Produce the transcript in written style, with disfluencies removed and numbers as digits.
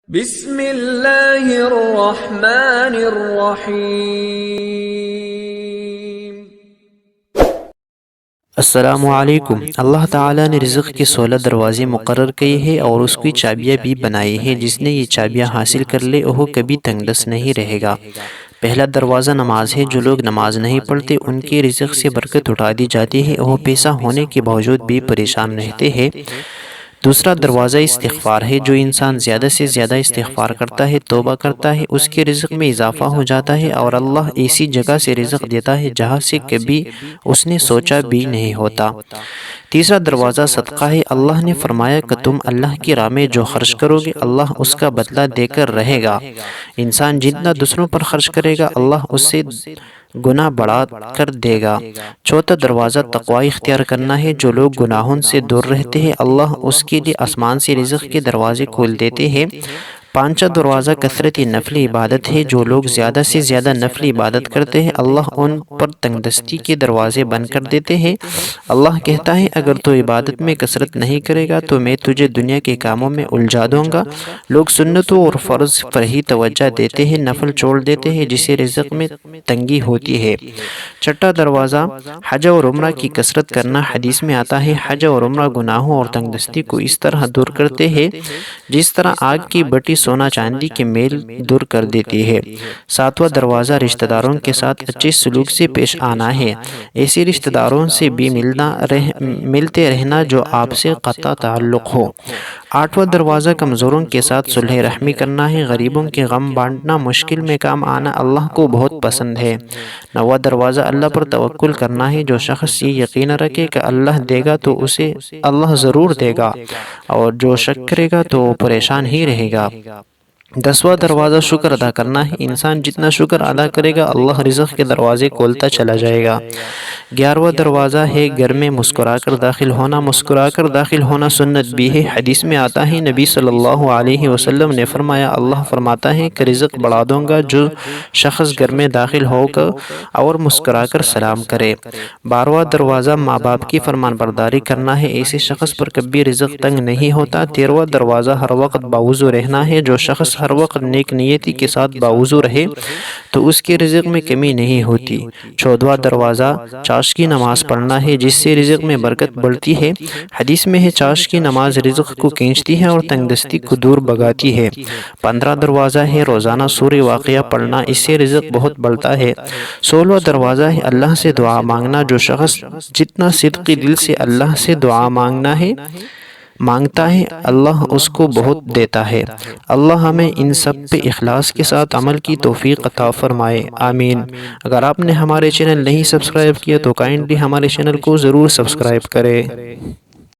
بسم اللہ الرحمن الرحیم۔ السلام علیکم۔ اللہ تعالیٰ نے رزق کے 16 دروازے مقرر کیے ہیں اور اس کی چابیاں بھی بنائی ہیں۔ جس نے یہ چابیاں حاصل کر لے وہ کبھی تنگ دست نہیں رہے گا۔ پہلا دروازہ نماز ہے۔ جو لوگ نماز نہیں پڑھتے ان کے رزق سے برکت اٹھا دی جاتی ہے، وہ پیسہ ہونے کے باوجود بھی پریشان رہتے ہیں۔ دوسرا دروازہ استغفار ہے۔ جو انسان زیادہ سے زیادہ استغفار کرتا ہے، توبہ کرتا ہے، اس کے رزق میں اضافہ ہو جاتا ہے اور اللہ ایسی جگہ سے رزق دیتا ہے جہاں سے کبھی اس نے سوچا بھی نہیں ہوتا۔ تیسرا دروازہ صدقہ ہے۔ اللہ نے فرمایا کہ تم اللہ کی راہ میں جو خرچ کرو گے اللہ اس کا بدلہ دے کر رہے گا۔ انسان جتنا دوسروں پر خرچ کرے گا اللہ اس سے گناہ بڑھا کر دے گا۔ چوتھا دروازہ تقوی اختیار کرنا ہے۔ جو لوگ گناہوں سے دور رہتے ہیں اللہ اس کے لیے آسمان سے رزق کے دروازے کھول دیتے ہیں۔ پانچواں دروازہ کثرت نفلی عبادت ہے۔ جو لوگ زیادہ سے زیادہ نفلی عبادت کرتے ہیں اللہ ان پر تنگ دستی کے دروازے بند کر دیتے ہیں۔ اللہ کہتا ہے اگر تو عبادت میں کثرت نہیں کرے گا تو میں تجھے دنیا کے کاموں میں الجھا دوں گا۔ لوگ سنتوں اور فرض پر ہی توجہ دیتے ہیں، نفل چھوڑ دیتے ہیں جسے رزق میں تنگی ہوتی ہے۔ چھٹا دروازہ حج اور عمرہ کی کثرت کرنا۔ حدیث میں آتا ہے حج اور عمرہ گناہوں اور تنگ دستی کو اس طرح دور کرتے ہیں جس طرح آگ کی بٹی سونا چاندی کے میل دور کر دیتی ہے۔ ساتواں دروازہ رشتہ داروں کے ساتھ اچھے سلوک سے پیش آنا ہے۔ ایسے رشتہ داروں سے بھی ملتے رہنا جو آپ سے قطع تعلق ہو۔ آٹھواں دروازہ کمزوروں کے ساتھ صلح رحمی کرنا ہے۔ غریبوں کے غم بانٹنا، مشکل میں کام آنا اللہ کو بہت پسند ہے۔ نواں دروازہ اللہ پر توکل کرنا ہے۔ جو شخص یہ یقین رکھے کہ اللہ دے گا تو اسے اللہ ضرور دے گا اور جو شک کرے گا تو وہ پریشان ہی رہے گا۔ دسواں دروازہ شکر ادا کرنا ہے۔ انسان جتنا شکر ادا کرے گا اللہ رزق کے دروازے کھولتا چلا جائے گا۔ گیارہواں دروازہ ہے گھر میں مسکرا کر داخل ہونا۔ مسکرا کر داخل ہونا سنت بھی ہے۔ حدیث میں آتا ہے نبی صلی اللہ علیہ وسلم نے فرمایا اللہ فرماتا ہے کہ رزق بڑھا دوں گا جو شخص گھر میں داخل ہو کر اور مسکرا کر سلام کرے۔ بارہواں دروازہ ماں باپ کی فرمان برداری کرنا ہے۔ ایسے شخص پر کبھی رزق تنگ نہیں ہوتا۔ تیرہواں دروازہ ہر وقت باوضو رہنا ہے۔ جو شخص ہر وقت نیک نیتی کے ساتھ باوضو رہے تو اس کے رزق میں کمی نہیں ہوتی۔ چودہواں دروازہ چاشت کی نماز پڑھنا ہے جس سے رزق میں برکت بڑھتی ہے۔ حدیث میں ہے چاشت کی نماز رزق کو کھینچتی ہے اور تنگ دستی کو دور بھگاتی ہے۔ 15 دروازہ ہے روزانہ سورہ واقعہ پڑھنا، اس سے رزق بہت بڑھتا ہے۔ 16واں دروازہ ہے اللہ سے دعا مانگنا۔ جو شخص جتنا صدقی دل سے اللہ سے دعا مانگتا ہے اللہ اس کو بہت دیتا ہے۔ اللہ ہمیں ان سب پہ اخلاص کے ساتھ عمل کی توفیق عطا فرمائے، آمین۔ اگر آپ نے ہمارے چینل نہیں سبسکرائب کیا تو کائنڈلی ہمارے چینل کو ضرور سبسکرائب کریں۔